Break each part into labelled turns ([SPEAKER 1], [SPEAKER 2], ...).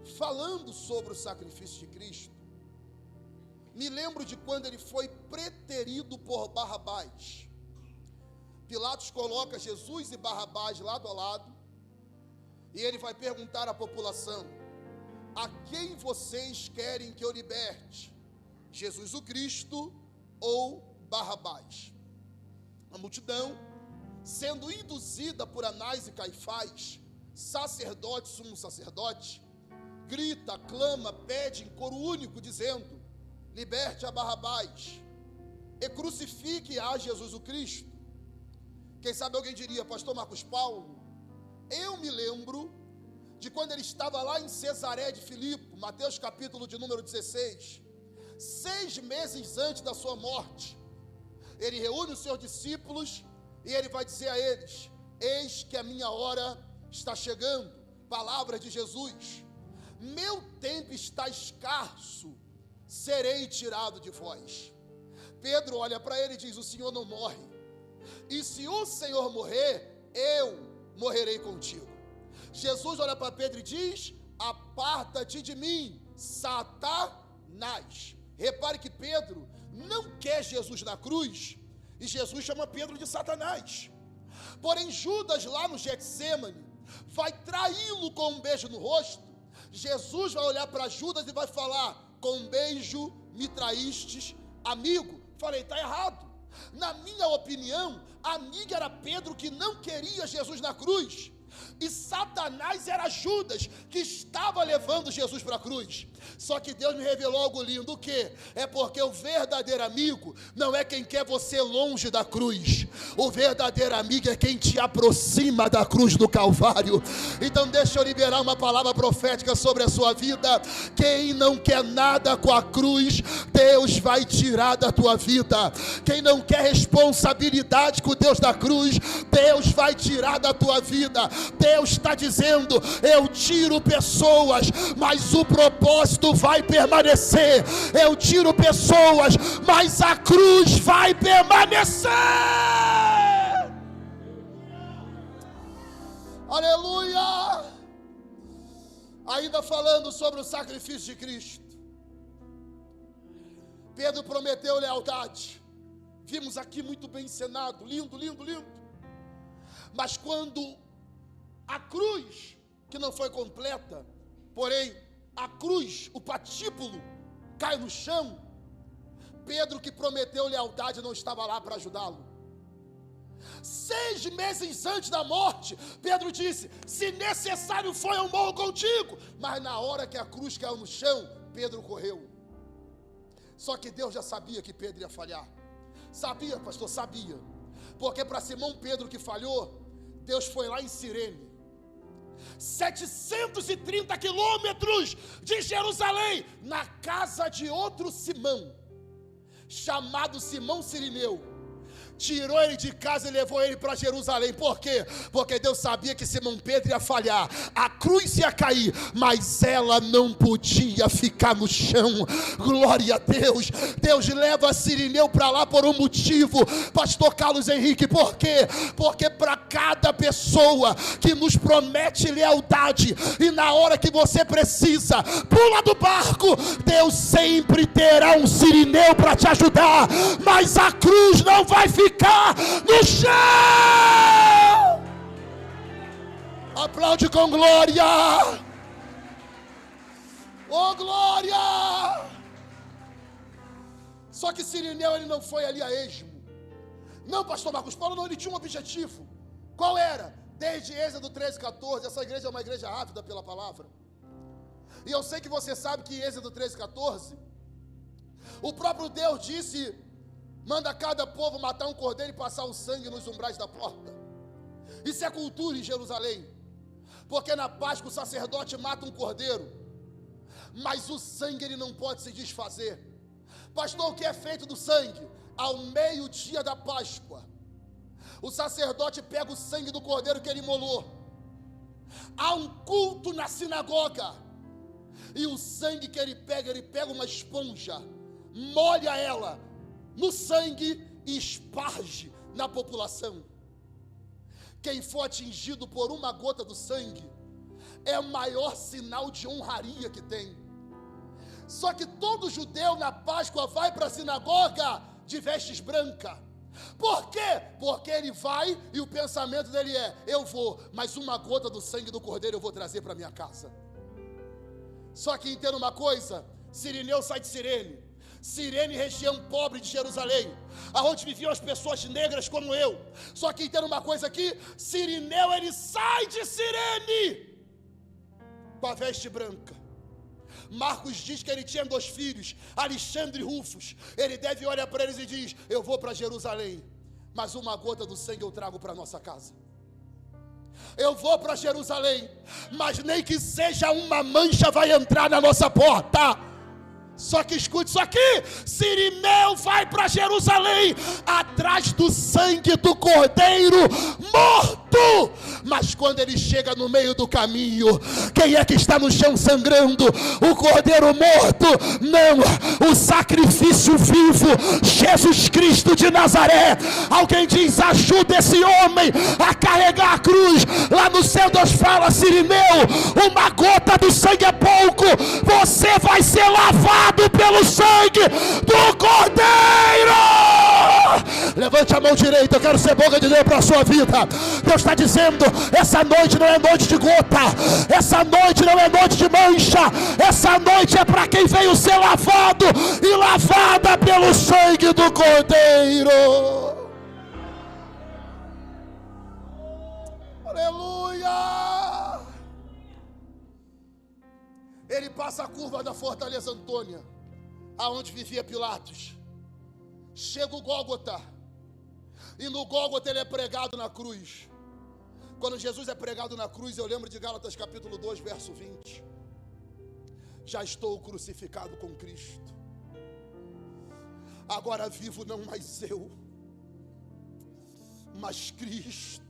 [SPEAKER 1] falando sobre o sacrifício de Cristo, me lembro de quando ele foi preterido por Barrabás. Pilatos coloca Jesus e Barrabás lado a lado, e ele vai perguntar à população: a quem vocês querem que eu liberte? Jesus o Cristo ou Barrabás? A multidão, sendo induzida por Anás e Caifás, sacerdote, sumo sacerdote, grita, clama, pede em coro único, dizendo: liberte a Barrabás e crucifique a Jesus o Cristo. Quem sabe alguém diria: pastor Marcos Paulo, eu me lembro de quando ele estava lá em Cesaré de Filipe, Mateus capítulo de número 16, 6 meses antes da sua morte. Ele reúne os seus discípulos e ele vai dizer a eles: eis que a minha hora está chegando. Palavra de Jesus: meu tempo está escasso, serei tirado de vós. Pedro olha para ele e diz: o Senhor não morre, e se o Senhor morrer, eu morrerei contigo. Jesus olha para Pedro e diz: aparta-te de mim, Satanás. Repare que Pedro não quer Jesus na cruz, e Jesus chama Pedro de Satanás. Porém Judas, lá no Getsêmani, vai traí-lo com um beijo no rosto. Jesus vai olhar para Judas e vai falar: com um beijo me traístes, amigo. Falei: está errado. Na minha opinião, amigo era Pedro, que não queria Jesus na cruz, e Satanás era Judas, que estava levando Jesus para a cruz. Só que Deus me revelou algo lindo. O que? É porque o verdadeiro amigo não é quem quer você longe da cruz. O verdadeiro amigo é quem te aproxima da cruz do Calvário. Então deixa eu liberar uma palavra profética sobre a sua vida. Quem não quer nada com a cruz, Deus vai tirar da tua vida. Quem não quer responsabilidade com o Deus da cruz, Deus vai tirar da tua vida. Deus está dizendo: eu tiro pessoas, mas o propósito vai permanecer. Eu tiro pessoas, mas a cruz vai permanecer. Aleluia! Ainda falando sobre o sacrifício de Cristo, Pedro prometeu lealdade. Vimos aqui muito bem encenado, lindo, lindo, lindo. Mas quando a cruz, que não foi completa, porém a cruz, o patíbulo, cai no chão, Pedro, que prometeu lealdade, não estava lá para ajudá-lo. 6 meses antes da morte, Pedro disse: se necessário for, eu morro contigo. Mas na hora que a cruz caiu no chão, Pedro correu. Só que Deus já sabia que Pedro ia falhar. Sabia, pastor? Sabia. Porque para Simão Pedro, que falhou, Deus foi lá em Cirene, 730 quilômetros de Jerusalém, na casa de outro Simão, chamado Simão Cirineu. Tirou ele de casa e levou ele para Jerusalém. Por quê? Porque Deus sabia que Simão Pedro ia falhar, a cruz ia cair, mas ela não podia ficar no chão. Glória a Deus. Deus leva Cirineu para lá por um motivo, pastor Carlos Henrique. Por quê? Porque para cada pessoa que nos promete lealdade, e na hora que você precisa, pula do barco, Deus sempre terá um Cirineu para te ajudar, mas a cruz não vai ficar no chão. Aplaude com glória. Oh, glória. Só que Cirineu, ele não foi ali a esmo. Não, pastor Marcos Paulo, não, ele tinha um objetivo. Qual era? Desde Êxodo 13:14, essa igreja é uma igreja ávida pela palavra. E eu sei que você sabe que em Êxodo 13:14, o próprio Deus disse: manda cada povo matar um cordeiro e passar o sangue nos umbrais da porta. Isso é cultura em Jerusalém. Porque na Páscoa o sacerdote mata um cordeiro, mas o sangue ele não pode se desfazer. Pastor, o que é feito do sangue? Ao meio-dia da Páscoa, o sacerdote pega o sangue do cordeiro que ele imolou. Há um culto na sinagoga, e o sangue que ele pega uma esponja, molha ela no sangue e esparge na população. Quem for atingido por uma gota do sangue é o maior sinal de honraria que tem. Só que todo judeu na Páscoa vai para a sinagoga de vestes brancas. Por quê? Porque ele vai e o pensamento dele é: eu vou, mas uma gota do sangue do cordeiro eu vou trazer para minha casa. Só que entenda uma coisa: Sirineu sai de Cirene. Cirene, região pobre de Jerusalém, aonde viviam as pessoas negras como eu. Só que entenda uma coisa aqui: Sirineu, ele sai de Cirene com a veste branca. Marcos diz que ele tinha 2 filhos, Alexandre e Rufus. Ele deve olhar para eles e diz: eu vou para Jerusalém, mas uma gota do sangue eu trago para nossa casa. Eu vou para Jerusalém, mas nem que seja uma mancha vai entrar na nossa porta. Só que escute isso aqui: Sirineu vai para Jerusalém atrás do sangue do cordeiro morto. Mas quando ele chega no meio do caminho, quem é que está no chão sangrando? O cordeiro morto? Não, o sacrifício vivo, Jesus Cristo de Nazaré. Alguém diz: ajuda esse homem a carregar a cruz. Lá no céu Deus fala: Sirineu, uma gota do sangue é pouco, você vai ser lavado pelo sangue do cordeiro. Levante a mão direita, eu quero ser boca de Deus para a sua vida. Deus está dizendo: essa noite não é noite de gota, essa noite não é noite de mancha, essa noite é para quem veio ser lavado e lavada pelo sangue do cordeiro. Aleluia. Ele passa a curva da Fortaleza Antônia, aonde vivia Pilatos. Chega o Gólgota, e no Gólgota ele é pregado na cruz. Quando Jesus é pregado na cruz, eu lembro de Gálatas capítulo 2, verso 20. Já estou crucificado com Cristo, agora vivo não mais eu, mas Cristo.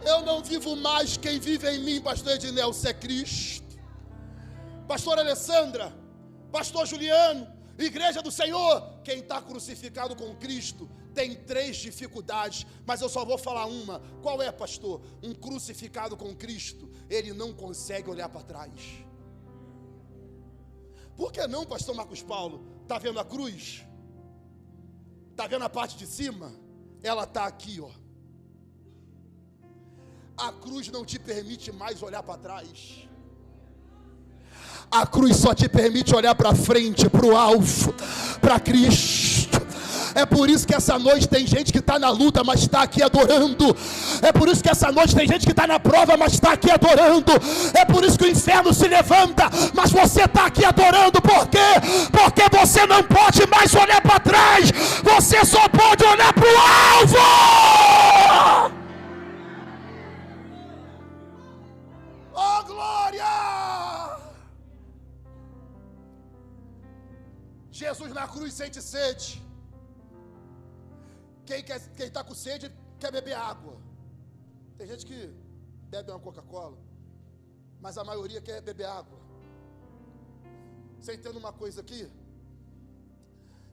[SPEAKER 1] Eu não vivo mais, quem vive em mim, pastor Ednelson, é Cristo. Pastor Alessandra, pastor Juliano, igreja do Senhor, quem está crucificado com Cristo tem 3 dificuldades, mas eu só vou falar uma. Qual é, pastor? Um crucificado com Cristo, ele não consegue olhar para trás. Por que não, pastor Marcos Paulo? Está vendo a cruz? Está vendo a parte de cima? Ela está aqui, ó. A cruz não te permite mais olhar para trás. A cruz só te permite olhar para frente, para o alvo, para Cristo. É por isso que essa noite tem gente que está na luta, mas está aqui adorando. É por isso que essa noite tem gente que está na prova, mas está aqui adorando. É por isso que o inferno se levanta, mas você está aqui adorando. Por quê? Porque você não pode mais olhar para trás, você só pode olhar para o alvo. Oh, glória! Jesus na cruz sente sede. Quem está com sede quer beber água. Tem gente que bebe uma Coca-Cola, mas a maioria quer beber água. Você entende uma coisa aqui?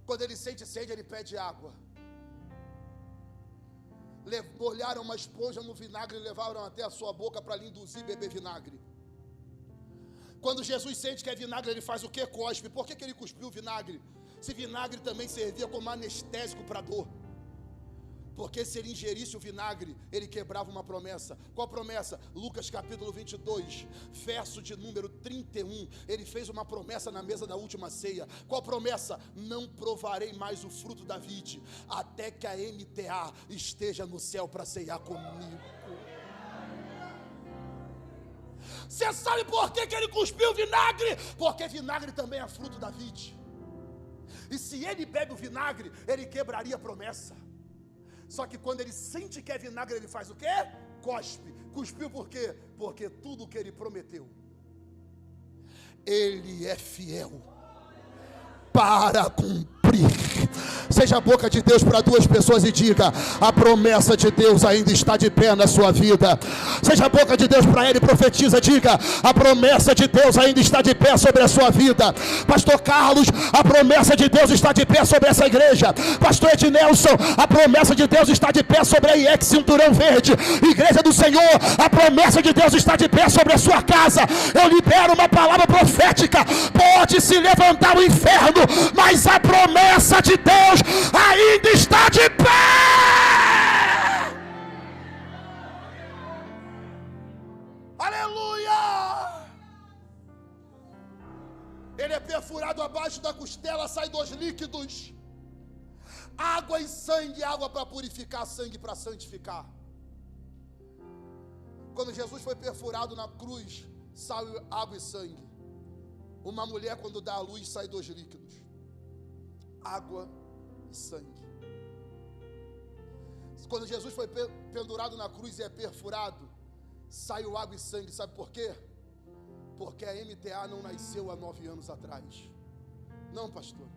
[SPEAKER 1] Quando ele sente sede, ele pede água. Molharam uma esponja no vinagre e levaram até a sua boca para lhe induzir a beber vinagre. Quando Jesus sente que é vinagre, ele faz o que? Cospe. Por que ele cuspiu o vinagre? Se vinagre também servia como anestésico para dor. Porque se ele ingerisse o vinagre, ele quebrava uma promessa. Qual promessa? Lucas capítulo 22, verso de número 31. Ele fez uma promessa na mesa da última ceia. Qual promessa? Não provarei mais o fruto da vide, até que a MTA esteja no céu para ceiar comigo. Você sabe por que ele cuspiu vinagre? Porque vinagre também é fruto da vide. E se ele bebe o vinagre, ele quebraria a promessa. Só que quando ele sente que é vinagre, ele faz o quê? Cospe. Cuspiu por quê? Porque tudo que ele prometeu, ele é fiel para cumprir. Seja a boca de Deus para duas pessoas e diga: a promessa de Deus ainda está de pé na sua vida. Seja a boca de Deus para ele e profetiza, diga: a promessa de Deus ainda está de pé sobre a sua vida. Pastor Carlos, a promessa de Deus está de pé sobre essa igreja. Pastor Ednelson, a promessa de Deus está de pé sobre a IEC Cinturão Verde. Igreja do Senhor, a promessa de Deus está de pé sobre a sua casa. Eu libero uma palavra profética. Pode se levantar o inferno, mas a promessa de Deus ainda está de pé. Aleluia! Ele é perfurado abaixo da costela, sai dois líquidos: água e sangue. Água para purificar, sangue para santificar. Quando Jesus foi perfurado na cruz, saiu água e sangue. Uma mulher, quando dá a luz, sai dois líquidos: água e sangue. Quando Jesus foi pendurado na cruz e é perfurado, saiu água e sangue. Sabe por quê? Porque a MTA não nasceu há 9 anos atrás. Não, pastor.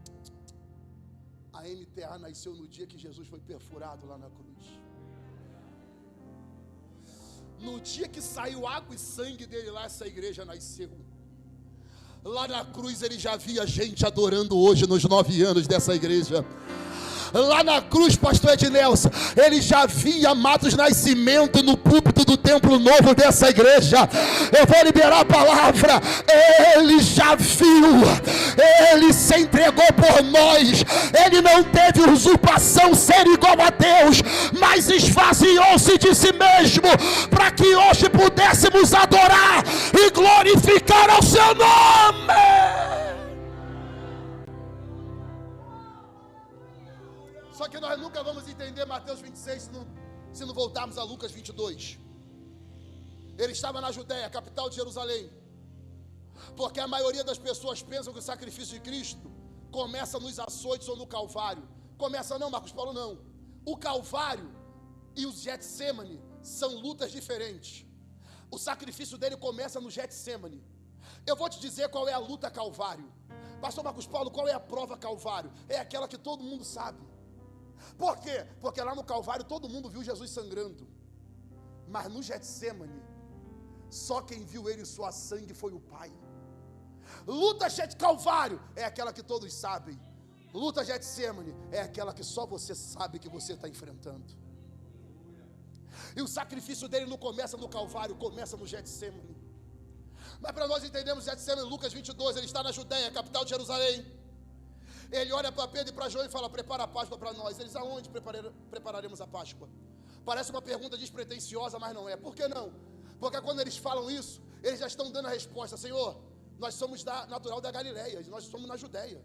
[SPEAKER 1] A MTA nasceu no dia que Jesus foi perfurado lá na cruz. No dia que saiu água e sangue dele lá, essa igreja nasceu. Lá na cruz ele já via gente adorando hoje nos 9 anos dessa igreja. Lá na cruz, pastor Ednelson, ele já via Matos Nascimento no púlpito do templo novo dessa igreja. Eu vou liberar a palavra. Ele já viu, ele se entregou por nós. Ele não teve usurpação ser igual a Deus, mas esvaziou-se de si mesmo, para que hoje pudéssemos adorar e glorificar ao seu nome. Só que nós nunca vamos entender Mateus 26 se não voltarmos a Lucas 22. Ele estava na Judéia, capital de Jerusalém. Porque a maioria das pessoas pensam que o sacrifício de Cristo começa nos açoites ou no Calvário. Começa não, Marcos Paulo, não. O Calvário e o Getsemane são lutas diferentes. O sacrifício dele começa no Getsemane. Eu vou te dizer qual é a luta Calvário. Pastor Marcos Paulo, qual é a prova Calvário? É aquela que todo mundo sabe. Por quê? Porque lá no Calvário todo mundo viu Jesus sangrando. Mas no Getsemane, só quem viu ele suar sangue foi o Pai. Luta Calvário é aquela que todos sabem. Luta Getsemane é aquela que só você sabe que você está enfrentando. E o sacrifício dele não começa no Calvário, começa no Getsemane. Mas para nós entendermos Getsemane, Lucas 22, ele está na Judéia, capital de Jerusalém. Ele olha para Pedro e para João e fala: prepara a Páscoa para nós. Eles: aonde prepararemos a Páscoa? Parece uma pergunta despretensiosa, mas não é. Por que não? Porque quando eles falam isso, eles já estão dando a resposta: Senhor, nós somos natural da Galileia, nós somos na Judéia.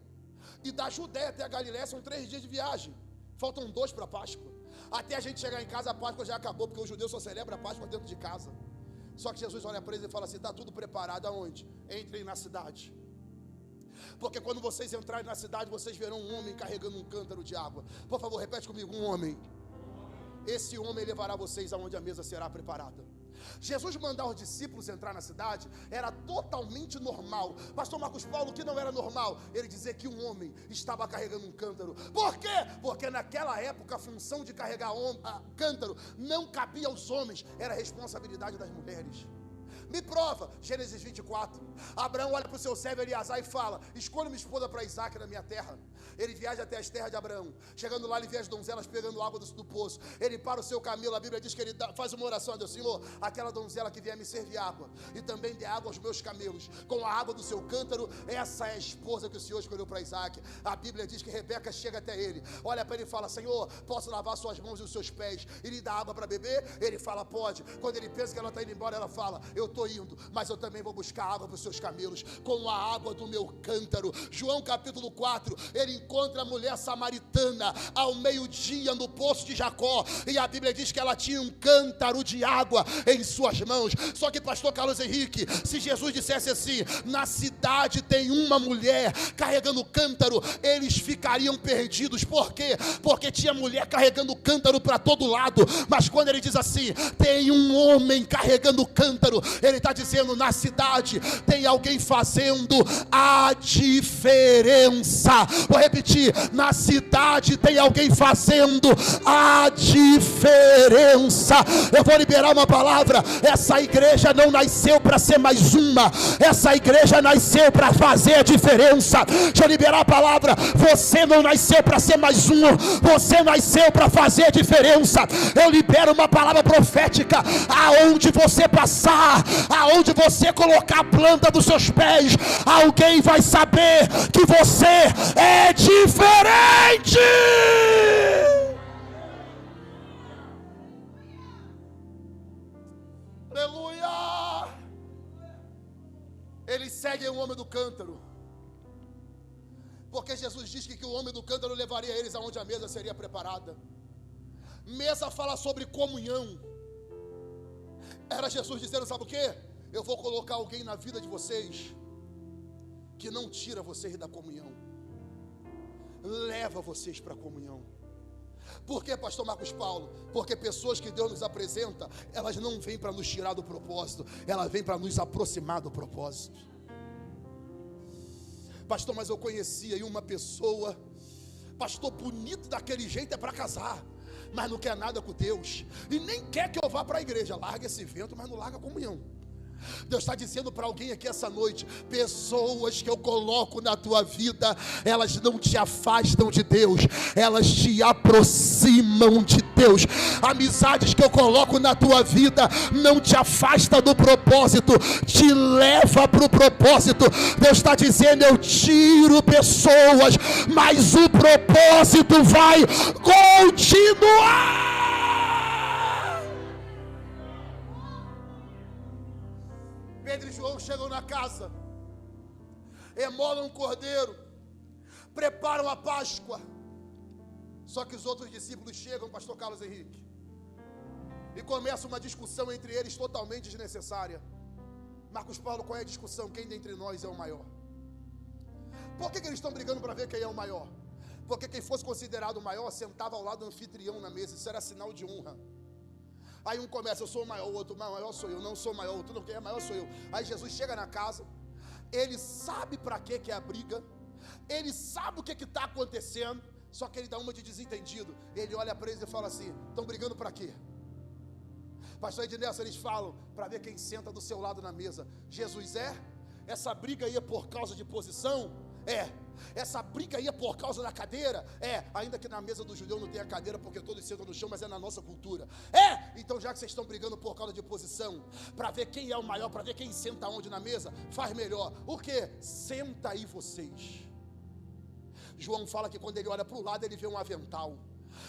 [SPEAKER 1] E da Judéia até a Galileia são 3 dias de viagem. Faltam 2 para a Páscoa. Até a gente chegar em casa, a Páscoa já acabou, porque o judeu só celebra a Páscoa dentro de casa. Só que Jesus olha para eles e fala assim: está tudo preparado aonde? Entrem na cidade. Porque quando vocês entrarem na cidade, vocês verão um homem carregando um cântaro de água. Por favor, repete comigo: um homem. Esse homem levará vocês aonde a mesa será preparada. Jesus mandar os discípulos entrar na cidade era totalmente normal. Pastor Marcos Paulo, o que não era normal? Ele dizer que um homem estava carregando um cântaro. Por quê? Porque naquela época a função de carregar cântaro não cabia aos homens, era responsabilidade das mulheres. Me prova, Gênesis 24. Abraão olha para o seu servo Eliasar e fala: escolha uma esposa para Isaac na minha terra. Ele viaja até as terras de Abraão. Chegando lá, ele vê as donzelas pegando água do poço. Ele para o seu camelo. A Bíblia diz que ele faz uma oração a Deus: Senhor, aquela donzela que vier me servir água, e também dê água aos meus camelos, com a água do seu cântaro, essa é a esposa que o Senhor escolheu para Isaac. A Bíblia diz que Rebeca chega até ele, olha para ele e fala: Senhor, posso lavar suas mãos e os seus pés e lhe dar água para beber? Ele fala: pode. Quando ele pensa que ela está indo embora, ela fala: eu estou indo, mas eu também vou buscar água para os seus camelos, com a água do meu cântaro. João capítulo 4, ele encontra a mulher samaritana ao meio-dia no poço de Jacó, e a Bíblia diz que ela tinha um cântaro de água em suas mãos. Só que pastor Carlos Henrique, se Jesus dissesse assim: na cidade tem uma mulher carregando cântaro, eles ficariam perdidos. Por quê? Porque tinha mulher carregando cântaro para todo lado. Mas quando ele diz assim: tem um homem carregando cântaro, ele está dizendo: na cidade tem alguém fazendo a diferença. repetir: na cidade tem alguém fazendo a diferença. Eu vou liberar uma palavra. Essa igreja não nasceu para ser mais uma, essa igreja nasceu para fazer a diferença. Deixa eu liberar a palavra. Você não nasceu para ser mais um, você nasceu para fazer a diferença. Eu libero uma palavra profética. Aonde você passar, aonde você colocar a planta dos seus pés, alguém vai saber que você é diferente. Aleluia. Eles seguem o homem do cântaro, porque Jesus diz que o homem do cântaro levaria eles aonde a mesa seria preparada. Mesa fala sobre comunhão. Era Jesus dizendo: sabe o que? Eu vou colocar alguém na vida de vocês que não tira vocês da comunhão, leva vocês para a comunhão. Por que, pastor Marcos Paulo? Porque pessoas que Deus nos apresenta, elas não vêm para nos tirar do propósito, elas vêm para nos aproximar do propósito. Pastor, mas eu conhecia aí uma pessoa, pastor, bonito daquele jeito, é para casar, mas não quer nada com Deus, e nem quer que eu vá para a igreja. Larga esse vento, mas não larga a comunhão. Deus está dizendo para alguém aqui essa noite: pessoas que eu coloco na tua vida, elas não te afastam de Deus, elas te aproximam de Deus. Amizades que eu coloco na tua vida não te afasta do propósito, te leva para o propósito. Deus está dizendo: eu tiro pessoas, mas o propósito vai continuar. Pedro e João chegam na casa, emolam um cordeiro, preparam a Páscoa. Só que os outros discípulos chegam, pastor Carlos Henrique, e começa uma discussão entre eles totalmente desnecessária. Marcos Paulo, qual é a discussão? Quem dentre nós é o maior? Por que eles estão brigando para ver quem é o maior? Porque quem fosse considerado o maior sentava ao lado do anfitrião na mesa. Isso era sinal de honra. Aí um começa: eu sou o maior, o outro: maior sou eu. Não sou maior, tu não quer, maior sou eu. Aí Jesus chega na casa, ele sabe para que é a briga, ele sabe o que está acontecendo, só que ele dá uma de desentendido. Ele olha para eles e fala assim: estão brigando para quê? Pastor Ednelson, eles falam para ver quem senta do seu lado na mesa. Jesus essa briga aí é por causa de posição? Essa briga aí é por causa da cadeira? Ainda que na mesa do judeu não tenha cadeira, porque todos sentam no chão, mas é na nossa cultura. Então já que vocês estão brigando por causa de posição, para ver quem é o maior, para ver quem senta onde na mesa, faz melhor. O que? Senta aí vocês. João fala que quando ele olha para o lado, ele vê um avental.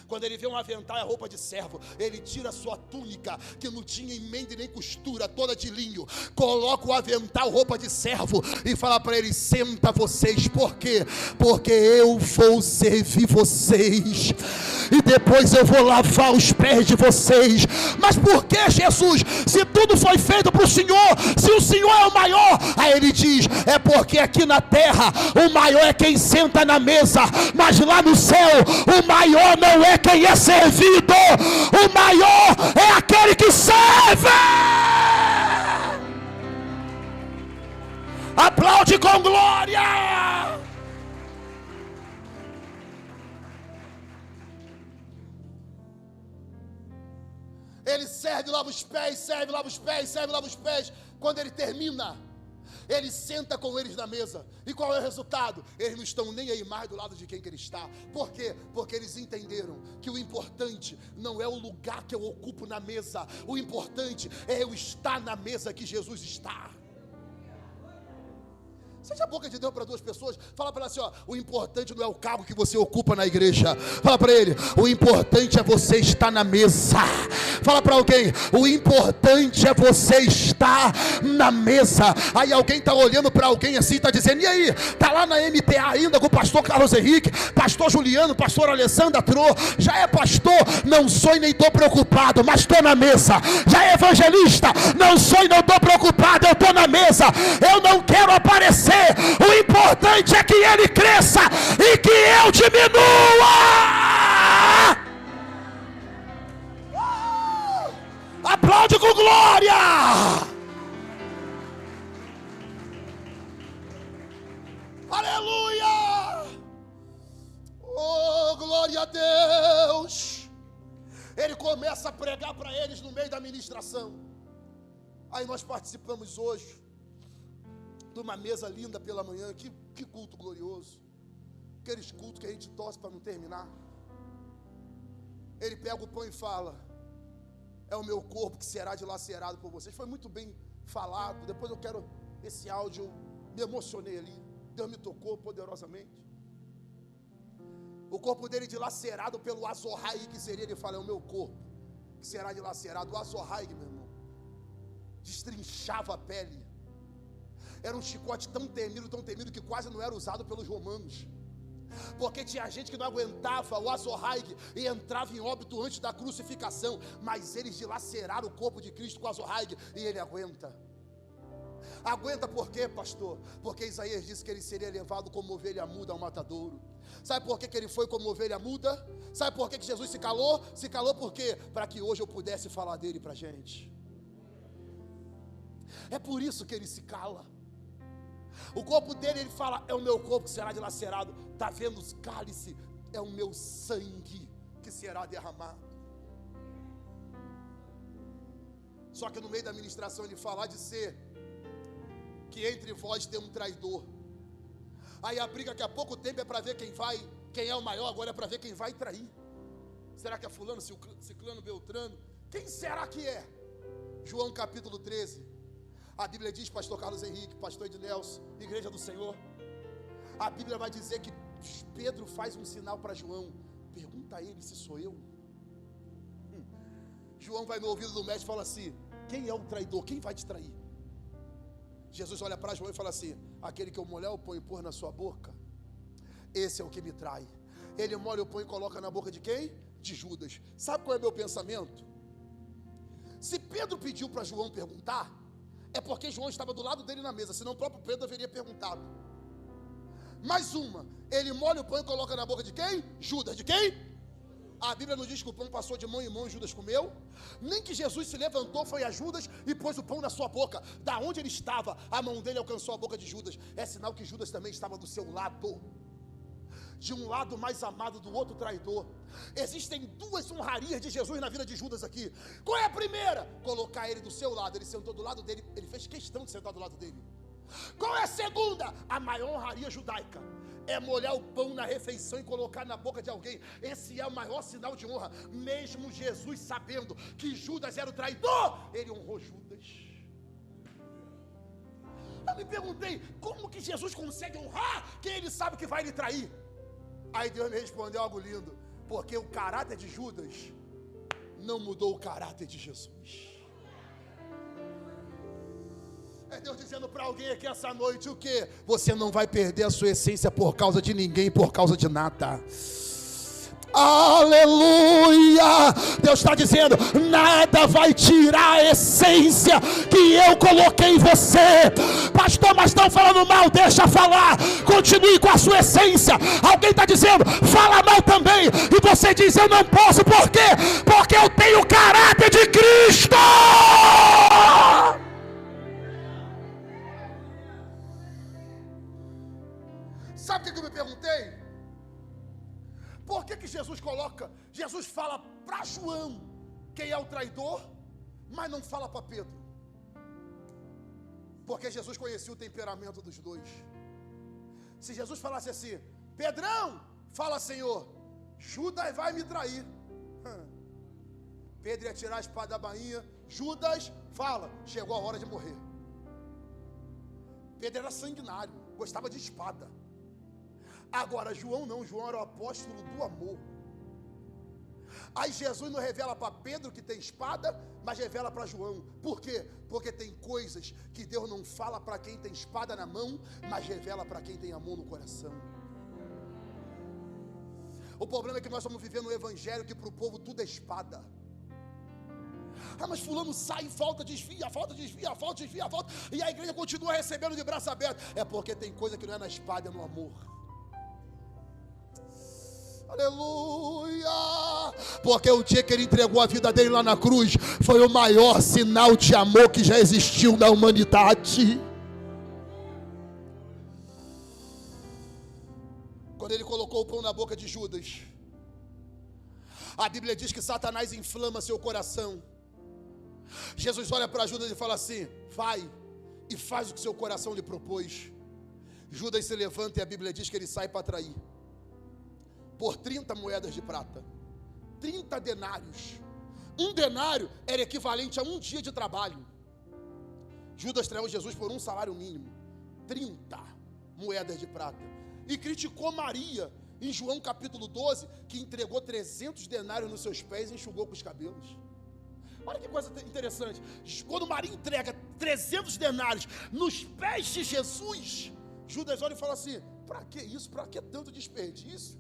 [SPEAKER 1] Quando ele vê um avental, é roupa de servo. Ele tira a sua túnica, que não tinha emenda e nem costura, toda de linho, coloca o avental, roupa de servo, e fala para ele: senta vocês. Por quê? Porque eu vou servir vocês, e depois eu vou lavar os pés de vocês. Mas por que, Jesus? Se tudo foi feito para o Senhor, se o Senhor é o maior. Aí ele diz: é porque aqui na terra o maior é quem senta na mesa, mas lá no céu o maior não é quem é servido, o maior é aquele que serve. Aplaude com glória. Ele serve, lava os pés, serve, lava os pés, serve, lava os pés. Quando ele termina, ele senta com eles na mesa. E qual é o resultado? Eles não estão nem aí mais do lado de quem que ele está. Por quê? Porque eles entenderam que o importante não é o lugar que eu ocupo na mesa. O importante é eu estar na mesa que Jesus está. Seja a boca de Deus para duas pessoas. Fala para ela assim: o importante não é o cargo que você ocupa na igreja. Fala para ele: o importante é você estar na mesa. Fala para alguém: o importante é você estar na mesa. Aí alguém está olhando para alguém assim, está dizendo: e aí, está lá na MTA ainda com o pastor Carlos Henrique, pastor Juliano, pastor Alessandra Tro, já é pastor? Não sou e nem estou preocupado, mas estou na mesa. Já é evangelista? Não sou e não estou preocupado, eu estou na mesa. Eu não quero aparecer. O importante é que ele cresça e que eu diminua. Aplaude com glória. Aleluia. vez no meio da ministração. Aí nós participamos hoje de uma mesa linda pela manhã. Que culto glorioso. Aqueles cultos que a gente torce para não terminar. Ele pega o pão e fala: é o meu corpo que será dilacerado por vocês. Foi muito bem falado. Depois eu quero esse áudio. Eu me emocionei ali. Deus me tocou poderosamente. O corpo dele dilacerado pelo azorrai, que seria, ele fala, é o meu corpo que será dilacerado. O azorrai, meu irmão, destrinchava a pele. Era um chicote tão temido que quase não era usado pelos romanos. Porque tinha gente que não aguentava o azorrai e entrava em óbito antes da crucificação. Mas eles dilaceraram o corpo de Cristo com o azorrai e ele aguenta. Aguenta por quê, pastor? Porque Isaías disse que ele seria levado como ovelha muda ao matadouro. Sabe por que ele foi como ovelha muda? Sabe por que Jesus se calou? Se calou por quê? Para que hoje eu pudesse falar dele para a gente. É por isso que ele se cala. O corpo dele, ele fala, é o meu corpo que será dilacerado. Está vendo os cálices? É o meu sangue que será derramado. Só que no meio da ministração ele fala de ser que entre vós tem um traidor. Aí a briga que há pouco tempo é para ver quem é o maior, agora é para ver quem vai trair. Será que é fulano, ciclano, beltrano? Quem será que é? João capítulo 13. A Bíblia diz, pastor Carlos Henrique, pastor Ednelson, igreja do Senhor. A Bíblia vai dizer que Pedro faz um sinal para João. Pergunta a ele se sou eu. João vai no ouvido do mestre e fala assim, quem é o traidor? Quem vai te trair? Jesus olha para João e fala assim, aquele que eu molhar o pão e pôr na sua boca, esse é o que me trai. Ele molha o pão e coloca na boca de quem? De Judas. Sabe qual é o meu pensamento? Se Pedro pediu para João perguntar, é porque João estava do lado dele na mesa, senão o próprio Pedro haveria perguntado. Mais uma, ele molha o pão e coloca na boca de quem? Judas. De quem? A Bíblia não diz que o pão passou de mão em mão e Judas comeu. Nem que Jesus se levantou, foi a Judas e pôs o pão na sua boca. Da onde ele estava, a mão dele alcançou a boca de Judas. É sinal que Judas também estava do seu lado. De um lado mais amado, do outro traidor. Existem duas honrarias de Jesus na vida de Judas aqui. Qual é a primeira? Colocar ele do seu lado. Ele sentou do lado dele, ele fez questão de sentar do lado dele. Qual é a segunda? A maior honraria judaica é molhar o pão na refeição e colocar na boca de alguém. Esse é o maior sinal de honra. Mesmo Jesus sabendo que Judas era o traidor, ele honrou Judas. Eu me perguntei, como que Jesus consegue honrar quem ele sabe que vai lhe trair? Aí Deus me respondeu algo lindo, porque o caráter de Judas não mudou o caráter de Jesus. É Deus dizendo para alguém aqui essa noite o quê? Você não vai perder a sua essência por causa de ninguém, por causa de nada. Aleluia! Deus está dizendo, nada vai tirar a essência que eu coloquei em você. Pastor, mas estão falando mal, deixa falar. Continue com a sua essência. Alguém está dizendo, fala mal também. E você diz, eu não posso, por quê? Porque eu tenho o caráter de Cristo. Sabe o que eu me perguntei? Por que Jesus fala para João quem é o traidor, mas não fala para Pedro? Porque Jesus conhecia o temperamento dos dois. Se Jesus falasse assim, Pedrão, fala Senhor, Judas vai me trair. Pedro ia tirar a espada da bainha, Judas, fala, chegou a hora de morrer. Pedro era sanguinário, gostava de espada. Agora João não, João era o apóstolo do amor. Aí Jesus não revela para Pedro que tem espada, mas revela para João. Por quê? Porque tem coisas que Deus não fala para quem tem espada na mão, mas revela para quem tem amor no coração. O problema é que nós estamos vivendo um evangelho que para o povo tudo é espada. Ah, mas fulano sai, volta, desvia, volta, desvia, volta, desvia, volta, e a igreja continua recebendo de braço aberto. É porque tem coisa que não é na espada, é no amor. Aleluia! Porque o dia que ele entregou a vida dele lá na cruz foi o maior sinal de amor que já existiu na humanidade. Quando ele colocou o pão na boca de Judas, a Bíblia diz que Satanás inflama seu coração. Jesus olha para Judas e fala assim: vai e faz o que seu coração lhe propôs. Judas se levanta e a Bíblia diz que ele sai para trair, por 30 moedas de prata, 30 denários. Um denário era equivalente a um dia de trabalho. Judas traiu Jesus por um salário mínimo, 30 moedas de prata. E criticou Maria, em João capítulo 12, que entregou 300 denários nos seus pés e enxugou com os cabelos. Olha que coisa interessante. Quando Maria entrega 300 denários nos pés de Jesus, Judas olha e fala assim: para que isso? Para que tanto desperdício?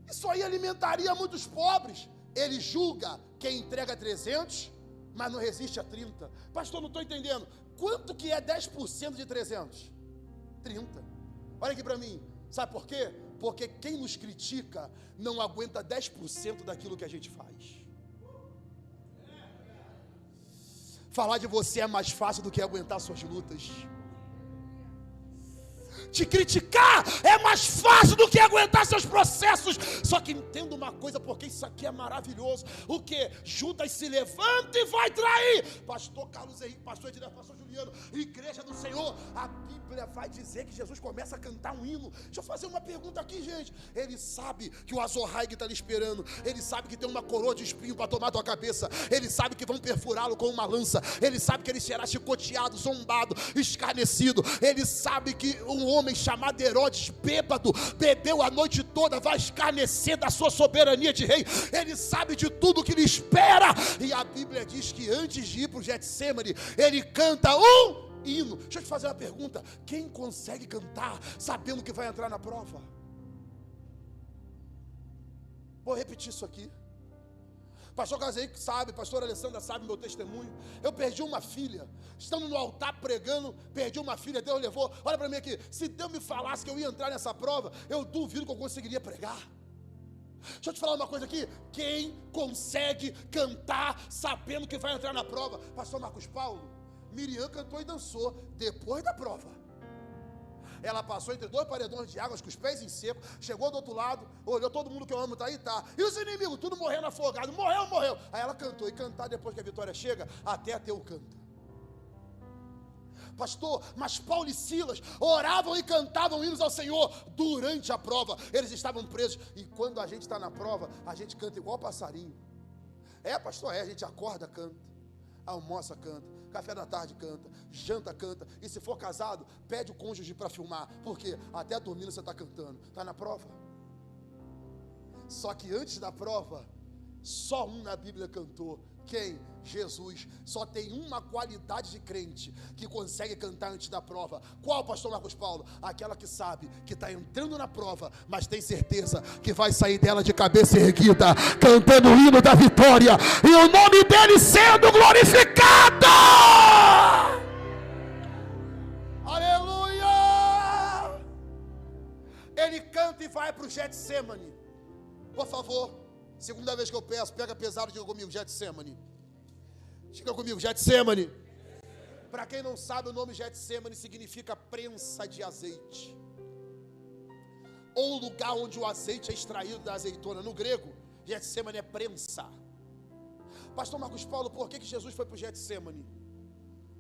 [SPEAKER 1] Isso aí alimentaria muitos pobres. Ele julga quem entrega 300, mas não resiste a 30. Pastor, não estou entendendo. Quanto que é 10% de 300? 30. Olha aqui para mim. Sabe por quê? Porque quem nos critica não aguenta 10% daquilo que a gente faz. Falar de você é mais fácil do que aguentar suas lutas. Te criticar é mais fácil do que aguentar seus processos. Só que entenda uma coisa, porque isso aqui é maravilhoso. O que? Judas se levanta e vai trair. Pastor Carlos Henrique, pastor Edilson, pastor Juliano, igreja do Senhor. A Bíblia vai dizer que Jesus começa a cantar um hino. Deixa eu fazer uma pergunta aqui, gente. Ele sabe que o Azorraig está lhe esperando. Ele sabe que tem uma coroa de espinho para tomar tua cabeça. Ele sabe que vão perfurá-lo com uma lança. Ele sabe que ele será chicoteado, zombado, escarnecido. Ele sabe que um homem chamado Herodes, bêbado, bebeu a noite toda, vai escarnecer da sua soberania de rei. Ele sabe de tudo que lhe espera. E a Bíblia diz que antes de ir para o Getsêmani, ele canta um hino. Deixa eu te fazer uma pergunta: quem consegue cantar sabendo que vai entrar na prova? Vou repetir isso aqui. Pastor Carlos sabe, pastor Alessandra sabe meu testemunho. Eu perdi uma filha, estando no altar pregando, perdi uma filha, Deus levou. Olha para mim aqui, se Deus me falasse que eu ia entrar nessa prova, eu duvido que eu conseguiria pregar. Deixa eu te falar uma coisa aqui: quem consegue cantar sabendo que vai entrar na prova? Pastor Marcos Paulo, Miriam cantou e dançou depois da prova. Ela passou entre 2 paredões de águas, com os pés em seco, chegou do outro lado, olhou, todo mundo que eu amo tá aí, tá. E os inimigos, tudo morrendo afogado, morreu. Aí ela cantou, e cantar depois que a vitória chega, até ateu canta. Pastor, mas Paulo e Silas oravam e cantavam hinos ao Senhor durante a prova. Eles estavam presos, e quando a gente está na prova, a gente canta igual passarinho. Pastor, a gente acorda, canta, almoça, canta, café da tarde canta, janta canta, e se for casado, pede o cônjuge para filmar, porque até dormindo você está cantando, está na prova. Só que antes da prova, só um na Bíblia cantou. Quem? Jesus. Só tem uma qualidade de crente que consegue cantar antes da prova. Qual, pastor Marcos Paulo? Aquela que sabe que está entrando na prova, mas tem certeza que vai sair dela de cabeça erguida, cantando o hino da vitória, e o nome dele sendo glorificado. Aleluia! Ele canta e vai para o Getsêmani. Por favor, segunda vez que eu peço, pega pesado, diga comigo, Getsêmani. Diga comigo, Getsêmani. Para quem não sabe, o nome Getsêmani significa prensa de azeite, ou lugar onde o azeite é extraído da azeitona. No grego, Getsêmani é prensa. Pastor Marcos Paulo, por que Jesus foi para o Getsêmani?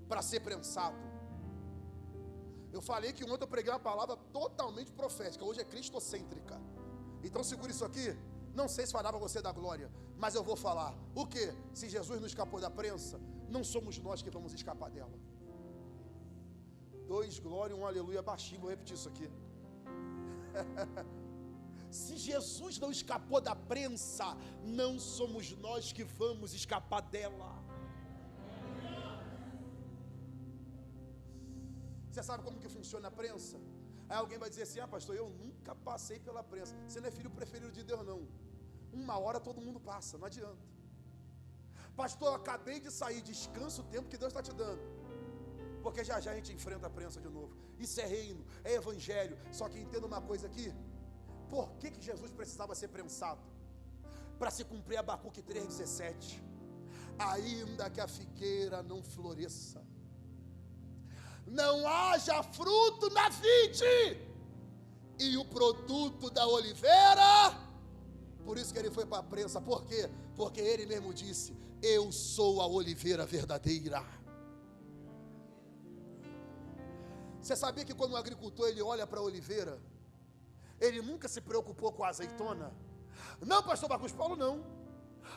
[SPEAKER 1] Para ser prensado. Eu falei que ontem eu preguei uma palavra totalmente profética, hoje é cristocêntrica. Então segura isso aqui. Não sei se vai dar para você dar glória, mas eu vou falar. O que? Se Jesus não escapou da prensa, não somos nós que vamos escapar dela. 2 glória, 1 aleluia baixinho, vou repetir isso aqui. Se Jesus não escapou da prensa, não somos nós que vamos escapar dela. Você sabe como que funciona a prensa? Aí alguém vai dizer assim: pastor, eu nunca passei pela prensa. Você não é filho preferido de Deus, não. Uma hora todo mundo passa, não adianta. Pastor, eu acabei de sair, descansa o tempo que Deus está te dando, porque já já a gente enfrenta a prensa de novo. Isso é reino, é evangelho. Só que entenda uma coisa aqui: por que Jesus precisava ser prensado? Para se cumprir Abacuque 3,17. Ainda que a figueira não floresça, não haja fruto na vide, e o produto da oliveira. Por isso que ele foi para a prensa. Por quê? Porque ele mesmo disse: Eu sou a oliveira verdadeira. Você sabia que quando o agricultor ele olha para a oliveira, ele nunca se preocupou com a azeitona? Não, pastor Marcos Paulo, não.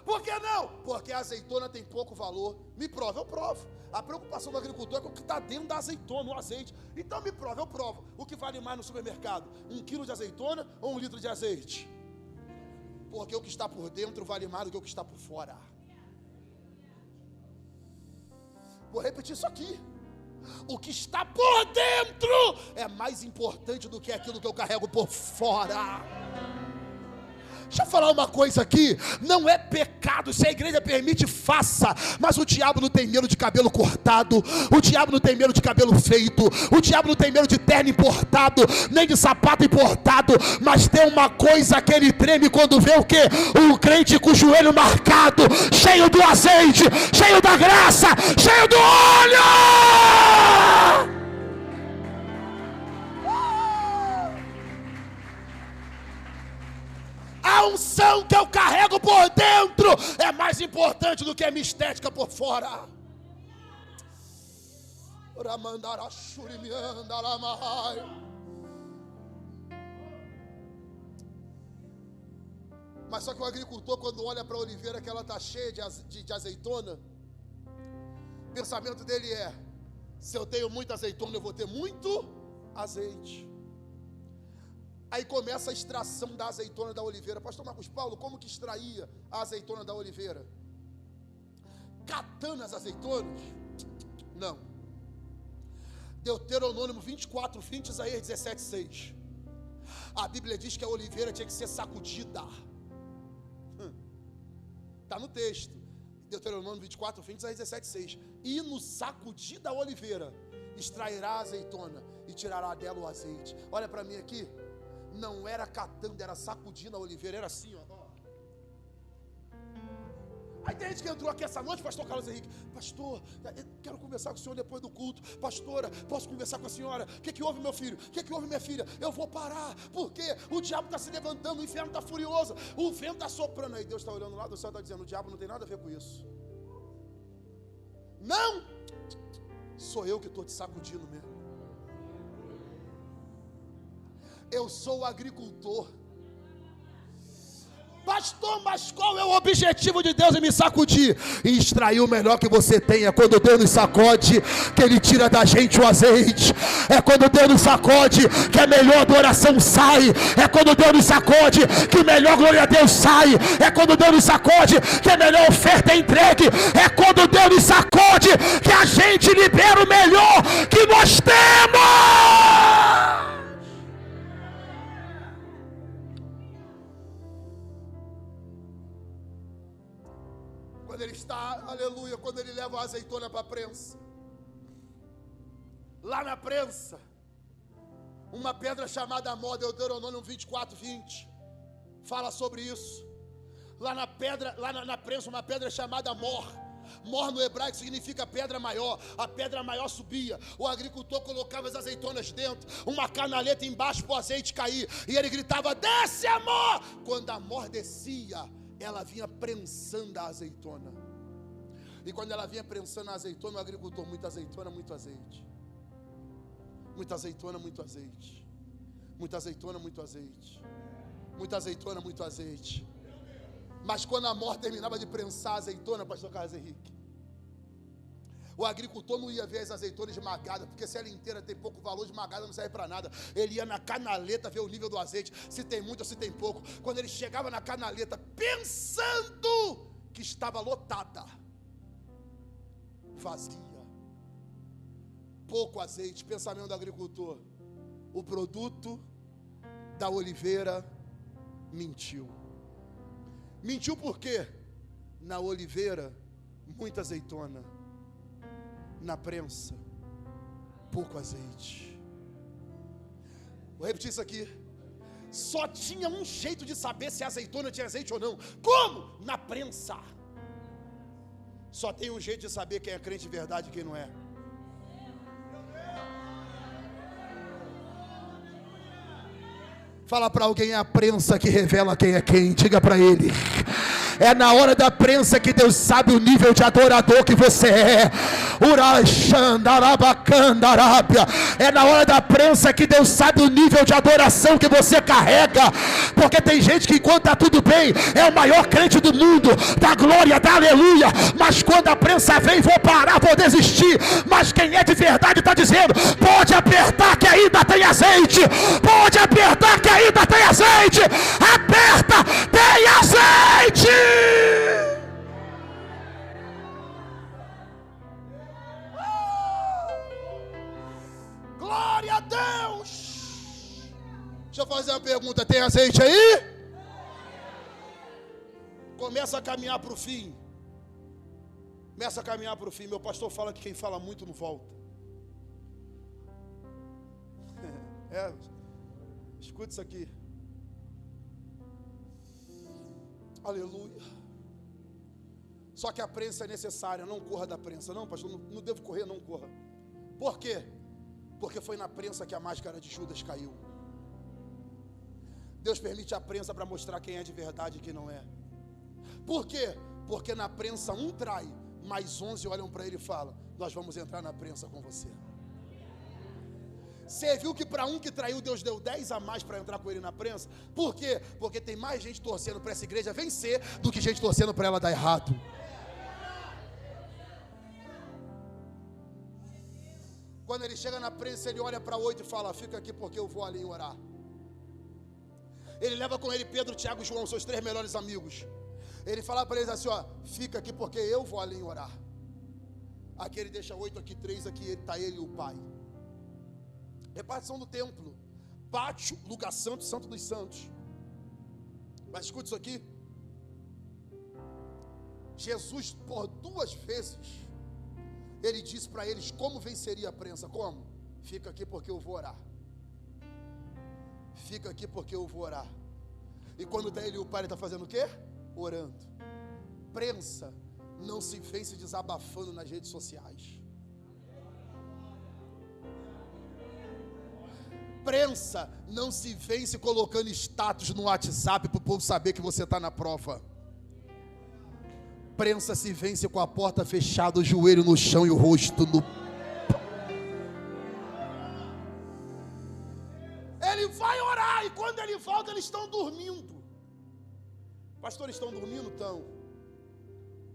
[SPEAKER 1] Por que não? Porque a azeitona tem pouco valor. Me prova, eu provo. A preocupação do agricultor é com o que está dentro da azeitona, o azeite. Então me prova, eu provo. O que vale mais no supermercado? 1 quilo de azeitona ou 1 litro de azeite? Porque o que está por dentro vale mais do que o que está por fora. Vou repetir isso aqui. O que está por dentro é mais importante do que aquilo que eu carrego por fora. Deixa eu falar uma coisa aqui, não é pecado, se a igreja permite, faça, mas o diabo não tem medo de cabelo cortado, o diabo não tem medo de cabelo feito, o diabo não tem medo de terno importado, nem de sapato importado, mas tem uma coisa que ele treme quando vê o quê? Um crente com o joelho marcado, cheio do azeite, cheio da graça, cheio do óleo! A unção que eu carrego por dentro é mais importante do que a minha estética por fora. Mas só que o agricultor, quando olha para a oliveira que ela está cheia de azeitona, o pensamento dele é: se eu tenho muita azeitona, eu vou ter muito azeite. Aí começa a extração da azeitona da oliveira. Pastor Marcos Paulo, como que extraía a azeitona da oliveira? Catando as azeitonas? Não. Deuteronômio 24, 20, Isaías 17, 6. A Bíblia diz que a oliveira tinha que ser sacudida. Está no texto. Deuteronômio 24, 20, Isaías 17, 6. E no sacudir da oliveira, extrairá a azeitona e tirará dela o azeite. Olha para mim aqui. Não era catando, era sacudindo a oliveira, era assim, ó. Aí tem gente que entrou aqui essa noite, pastor Carlos Henrique: pastor, quero conversar com o senhor depois do culto. Pastora, posso conversar com a senhora? O que houve, meu filho? O que houve, minha filha? Eu vou parar, porque o diabo está se levantando, o inferno está furioso, o vento está soprando. Aí Deus está olhando lá do céu e está dizendo: o diabo não tem nada a ver com isso. Não, sou eu que estou te sacudindo mesmo. Eu sou o agricultor. Pastor, mas qual é o objetivo de Deus em me sacudir? E extrair o melhor que você tem. É quando Deus nos sacode, que Ele tira da gente o azeite. É quando Deus nos sacode, que a melhor adoração sai. É quando Deus nos sacode, que a melhor glória a Deus sai. É quando Deus nos sacode, que a melhor oferta é entregue. É quando Deus nos sacode, que a gente libera o melhor que nós temos. Quando ele está, aleluia, quando ele leva a azeitona para a prensa, lá na prensa, uma pedra chamada Mor, Deuteronômio 24, 20, fala sobre isso. Lá na pedra, na prensa, uma pedra chamada Mor. Mor no hebraico significa pedra maior. A pedra maior subia, o agricultor colocava as azeitonas dentro, uma canaleta embaixo para o azeite cair, e ele gritava: desce, Mor! Quando a Mor descia, ela vinha prensando a azeitona. E quando ela vinha prensando a azeitona, o agricultor: muita azeitona, muito azeite. Muita azeitona, muito azeite. Muita azeitona, muito azeite. Muita azeitona, muito azeite. Mas quando a Mor terminava de prensar a azeitona, pastor Carlos Henrique, o agricultor não ia ver as azeitonas esmagadas, porque se ela inteira tem pouco valor, esmagada não serve para nada. Ele ia na canaleta ver o nível do azeite, se tem muito ou se tem pouco. Quando ele chegava na canaleta, pensando que estava lotada, vazia, pouco azeite. Pensamento do agricultor: o produto da oliveira mentiu. Mentiu por quê? Na oliveira, muita azeitona. Na prensa, pouco azeite. Vou repetir isso aqui. Só tinha um jeito de saber se a azeitona tinha azeite ou não. Como? Na prensa. Só tem um jeito de saber quem é crente de verdade e quem não é. Fala para alguém: é a prensa que revela quem é quem. Diga para ele:
[SPEAKER 2] É na hora da prensa que Deus sabe o nível de adorador que você é. É na hora da prensa que Deus sabe o nível de adoração que você carrega. Porque tem gente que enquanto está tudo bem, é o maior crente do mundo, dá glória, dá aleluia, mas quando a prensa vem, vou parar, vou desistir. Mas quem é de verdade está dizendo: pode apertar que ainda tem azeite, pode apertar que ainda tem azeite, aperta, tem azeite.
[SPEAKER 1] Glória a Deus. Deixa eu fazer uma pergunta: tem azeite aí? Começa a caminhar para o fim. Começa a caminhar para o fim. Meu pastor fala que quem fala muito não volta. Escute isso aqui. Aleluia. Só que a prensa é necessária. Não corra da prensa. Não, pastor, não devo correr, não corra. Por quê? Porque foi na prensa que a máscara de Judas caiu. Deus permite a prensa para mostrar quem é de verdade e quem não é. Por quê? Porque na prensa um trai, mas 11 olham para ele e falam: nós vamos entrar na prensa com você. Você viu que para um que traiu, Deus deu 10 a mais para entrar com ele na prensa? Por quê? Porque tem mais gente torcendo para essa igreja vencer do que gente torcendo para ela dar errado. Quando ele chega na prensa, ele olha para 8 e fala: fica aqui porque eu vou ali orar. Ele leva com ele Pedro, Tiago e João, seus 3 melhores amigos. Ele fala para eles assim: ó, fica aqui porque eu vou ali orar. Aqui ele deixa 8, aqui 3, aqui está ele e o pai. Repartição do templo, pátio, lugar santo, santo dos santos. Mas escute isso aqui. Jesus, por 2 vezes, ele disse para eles como venceria a prensa. Como? Fica aqui porque eu vou orar. Fica aqui porque eu vou orar. E quando está ele e o pai, ele está fazendo o quê? Orando. Prensa não se vence desabafando nas redes sociais. Prensa não se vence colocando status no WhatsApp para o povo saber que você está na prova. Prensa se vence com a porta fechada, o joelho no chão e o rosto no... Ele vai orar e quando ele volta eles estão dormindo. Pastor, eles estão dormindo? Estão.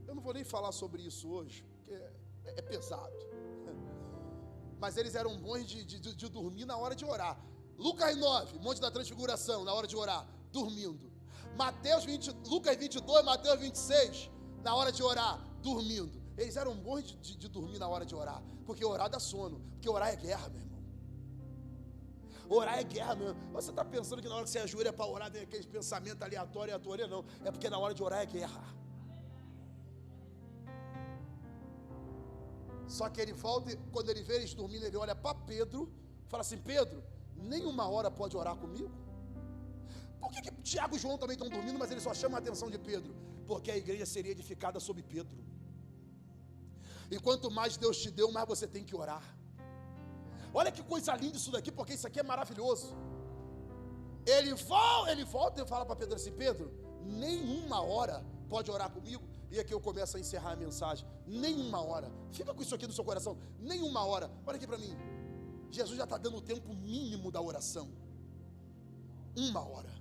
[SPEAKER 1] Eu não vou nem falar sobre isso hoje, porque é pesado. Mas eles eram bons de dormir na hora de orar. Lucas 9, Monte da Transfiguração, na hora de orar, dormindo. Lucas 22, Mateus 26, na hora de orar, dormindo. Eles eram bons de dormir na hora de orar, porque orar dá sono, porque orar é guerra, meu irmão. Orar é guerra, meu irmão. Você está pensando que na hora que você ajoelha para orar vem aqueles pensamentos aleatórios e atoria? Não, é porque na hora de orar é guerra. Só que ele volta e quando ele vê eles dormindo, ele olha para Pedro, fala assim: Pedro, nem 1 hora pode orar comigo? Por que Tiago e João também estão dormindo, mas ele só chama a atenção de Pedro? Porque a igreja seria edificada sobre Pedro. E quanto mais Deus te deu, mais você tem que orar. Olha que coisa linda isso daqui, porque isso aqui é maravilhoso. Ele volta e fala para Pedro assim: Pedro, nem 1 hora pode orar comigo? E aqui eu começo a encerrar a mensagem. Nem 1 hora. Fica com isso aqui no seu coração. Nem 1 hora. Olha aqui para mim. Jesus já está dando o tempo mínimo da oração. 1 hora.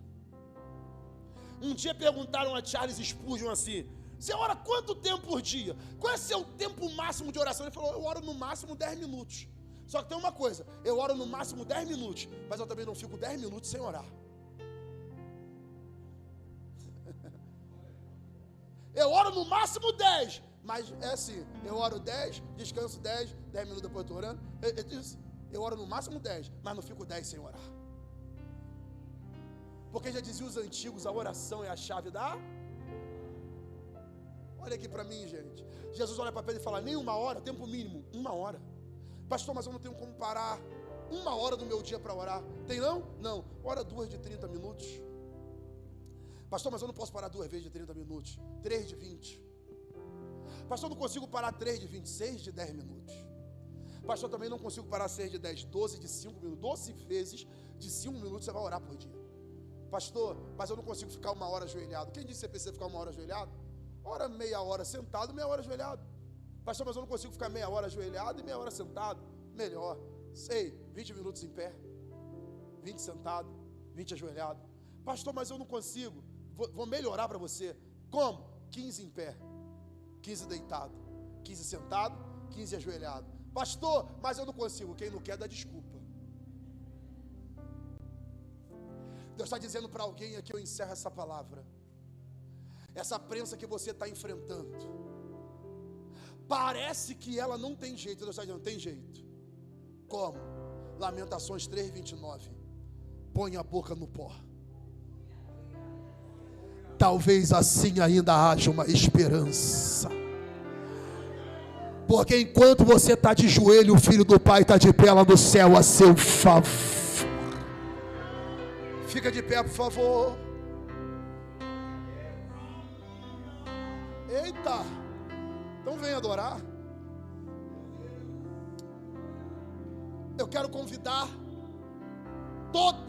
[SPEAKER 1] Um dia perguntaram a Charles Spurgeon assim: você ora quanto tempo por dia? Qual é o seu tempo máximo de oração? Ele falou: eu oro no máximo 10 minutos. Só que tem uma coisa: eu oro no máximo 10 minutos, mas eu também não fico 10 minutos sem orar. Eu oro no máximo 10, mas é assim, eu oro 10, descanso 10 minutos depois eu estou orando. Eu oro no máximo 10, mas não fico 10 sem orar. Porque já diziam os antigos, a oração é a chave da... Olha aqui para mim, gente. Jesus olha para Pedro e fala: nem 1 hora, tempo mínimo, 1 hora. Pastor, mas eu não tenho como parar 1 hora do meu dia para orar. Tem não? Não. Ora 2 de 30 minutos. Pastor, mas eu não posso parar 2 vezes de 30 minutos. 3 de 20. Pastor, eu não consigo parar 3 de 26 de 10 minutos. Pastor, também não consigo parar 6 de 10, 12 de 5 minutos. 12 vezes de 5 minutos você vai orar por dia. Pastor, mas eu não consigo ficar 1 hora ajoelhado. Quem disse que você precisa ficar 1 hora ajoelhado? Ora, meia hora sentado, meia hora ajoelhado. Pastor, mas eu não consigo ficar meia hora ajoelhado e meia hora sentado. Melhor. Sei, 20 minutos em pé, 20 sentado, 20 ajoelhado. Pastor, mas eu não consigo. Vou melhorar para você. Como? 15 em pé, 15 deitado, 15 sentado, 15 ajoelhado. Pastor, mas eu não consigo. Quem não quer dá desculpa. Deus está dizendo para alguém aqui, eu encerro essa palavra. Essa prensa que você está enfrentando, parece que ela não tem jeito. Deus está dizendo, tem jeito. Como? Lamentações 3:29. Põe a boca no pó. Talvez assim ainda haja uma esperança. Porque enquanto você está de joelho, o Filho do Pai está de pé lá no céu a seu favor. Fica de pé, por favor. Eita, então vem adorar. Eu quero convidar todos